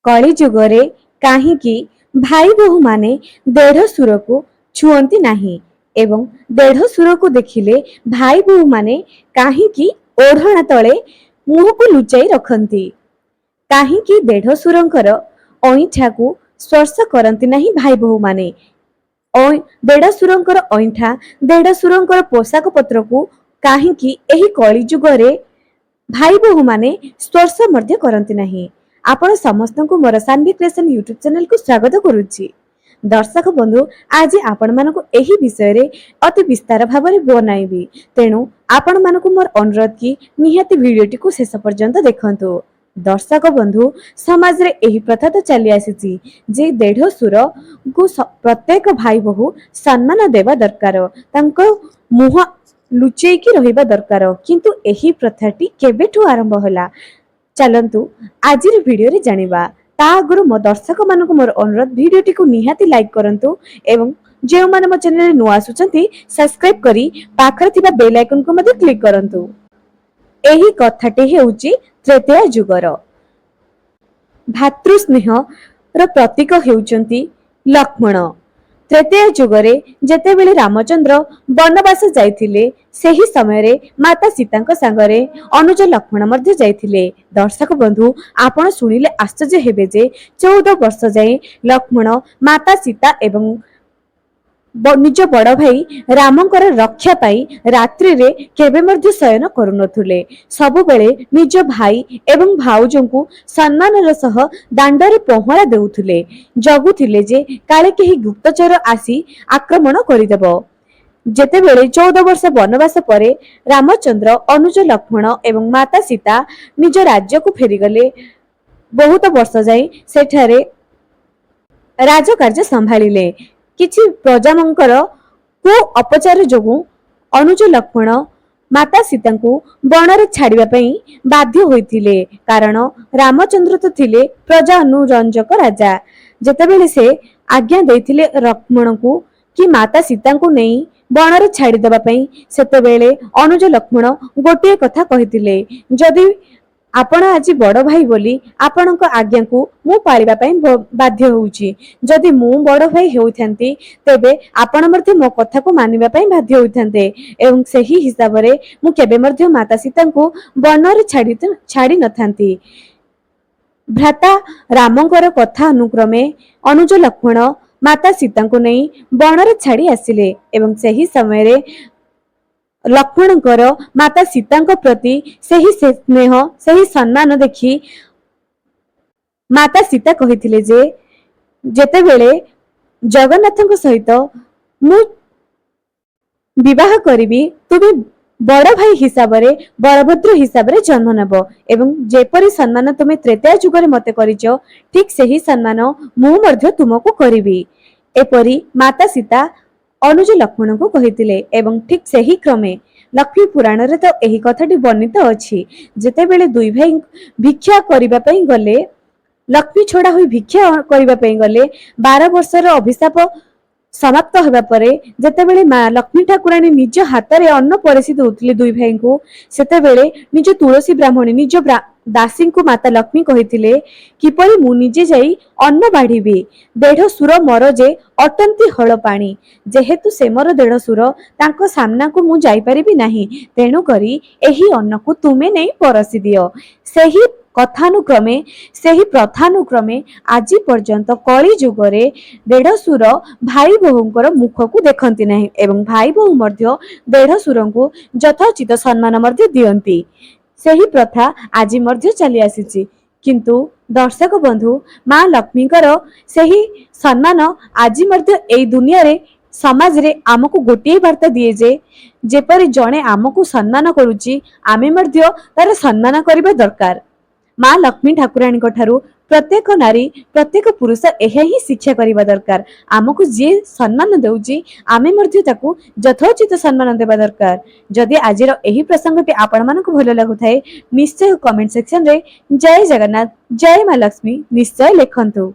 कली जुगरे काहींकी भाई बोहू माने देढ़ सुर को छुअंती नाही एवं देढ़ सुर को देखिले भाई बोहू माने काहींकी ओढ़णा तले मुह को लुचाई रखती। काहींकी देढ़ सुरंकर अईठा को स्पर्श करती नहीं भाई बोहू माने। देढ़ सुरंकर अईठा देढ़ सुरंकर पोशाक पत्र को काहींकी एही कली जुगरे भाई बोहू माने स्पर्श मध्य करती नहीं। आपण समस्त को मोर सान्वी क्रिएशन यूट्यूब चैनल को स्वागत करुच्ची। दर्शक बंधु आज आपण मानक एही विषय रे अति विस्तार भाବରେ बनाइबी, तेणु आपण मानक मोर अनुरोध की निहाती वीडियोटी को शेष पर्यंत देखंतु। दर्शक बंधु समाज रे एही प्रथा तो चली आसीची जे देढ़ सुर को प्रत्येक भाई बहु सम्मान देवा दरकार, तांको मुह लुचेई की रहिबा दरकार। किंतु एही प्रथाटी केबेठु आरंभ होला चलंतु आज वीडियो रे जानिबा। ता आगुरु मो दर्शक मानक मोर अनुरोध वीडियोटी को निहाती लाइक करंतु एवं जेउ माने मो चैनल रे नुआ आसुचंती सब्सक्राइब करी पाखरे थिबा बेल आइकन को मध्ये क्लिक करंतु। एही कथाटी हेउची त्रेतया जुगर भातृ स्नेह र प्रतीक हेउचंती लक्ष्मण। त्रेतया जुगरे जेतेबेले रामचंद्र वनवास जाइथिले सेही समय रे माता सीतांक संगरे अनुज लक्ष्मण मध्य जाइथिले। दर्शक बंधु आपण सुनिले आश्चर्य हेबे जे 14 वर्ष जाए लक्ष्मण माता सीता एवं निज बड़ भाई रामंकर रक्षा पाई रात्रि रे केबे मध्य शयन करुनथुले। सब बेले निज भाई एवं भाउजंकु सम्मानर सह दांडरे पहरा देउथुले, जगुथिले जे काले केही गुप्तचर आसी आक्रमण करिदेबो। जेतेबेले 14 वर्ष वनवास परे रामचंद्र अनुज लक्ष्मण एवं माता सीता निज राज्य को फेरीगले। बहुत वर्ष जाए सेठारे राजकार्य संभाळिले। किछि प्रजामंकर को अपचार जोगु अनुज लक्ष्मण माता सीता को बणरे छाड़िबा पई बाध्य होइथिले, कारण रामचंद्र तो थिले प्रजा अनुरंजक राजा। जेतेबेले से आज्ञा देथिले लक्ष्मण को कि माता सीता को नहीं बणरे छाड़ी देबा पई, सेतेबेले अनुज लक्ष्मण गोटे कथा कहिथिले, जदि आपण आज बड़ भाई बोली आपणक आज्ञा को मु पालिबा पई बाध्य होउची। जदि मु बड़ भाई होइथांती तेबे आपण मर्थे मो कथा को मानिबा पई बाध्य होइथांते एवं सही हिसाब रे मु केबे मर्थे माता सीता को बनरे छाड़ी नथांती। भ्राता रामंकर कथा अनुक्रमे अनुज लक्ष्मण माता सीता को नहीं बनरे छाड़ी आसिले एवं सही समय रे लक्ष्मणकर माता सीतांक प्रति सही स्नेह सही सम्मान देखि माता सीता कहिथिले जे जेतेबेले जगन्नाथक सहित मु विवाह करिबी तुमे बड़ भाई हिसाब रे बलभद्र हिसाब रे जन्म नेब एवं जेपरि सम्मान तुमे त्रेतया जुगरे मते करिचो ठीक सही सम्मान मु मध्य तुमको करिबी। एपरि माता सीता अनुज लक्ष्मण को कहिथिले एवं ठीक सही क्रमे लक्ष्मी पुराण रे तो एही कथाटी वर्णित अछि। जेतेबेले दुई भाई भिक्षा करिबा पई गले, लक्ष्मी छोड़ा होई भिक्षा करिबा पई गले, 12 वर्षर अभिशाप समाप्त होबा परे जेतेबेले मां लक्ष्मी ठाकुराणी निज हाथ रे अन्न परिसी दउथिले दुई भाई को, सेतेबेले निज तुलसी ब्राह्मणी निज दासी को माता लक्ष्मी कहिथिले किपरि मु निजे जाई अन्न बाढ़ीबी, देढ़ सुर मोर जे अटंती हल पानी, जेहेतु से मोर देढ़ सुर तांको सामना को मु जाई परिबी नाही, तेणु करी एही अन्न को तुमे नहीं परसी दियो। सेही कथानुक्रमे सेही प्रथानुक्रमे आज पर्यंत कली जुगरे देढ़ सुर भाई बहुंकर मुख को देखंती नहीं एवं भाई बहु मध्य देढ़ सुर को यथोचित सम्मान मध्य दियंती। सेही प्रथा आज मध्य चली आसीची, किंतु दर्शक बंधु मां लक्ष्मीकर सेही सम्मान आज मध्य एई दुनिया रे समाज रे आमको गोटे वार्ता दिए जे जेपरि जणे आमको सम्मान करूची आमे मध्य तार सम्मान करिबा दरकार। मां लक्ष्मी ठाकुराणी ठारू प्रत्येक नारी प्रत्येक पुरुष एहा ही शिक्षा करिबा दरकार। आमको जे सम्मान देउची आमे मध्य ताकू यथोचित सम्मान देबा दरकार। जदि आजिर एही प्रसंगटी आपण मानक भलो लागुथाय निश्चय कमेंट सेक्शन रे जय जगन्नाथ जय मां लक्ष्मी निश्चय लिखंतु।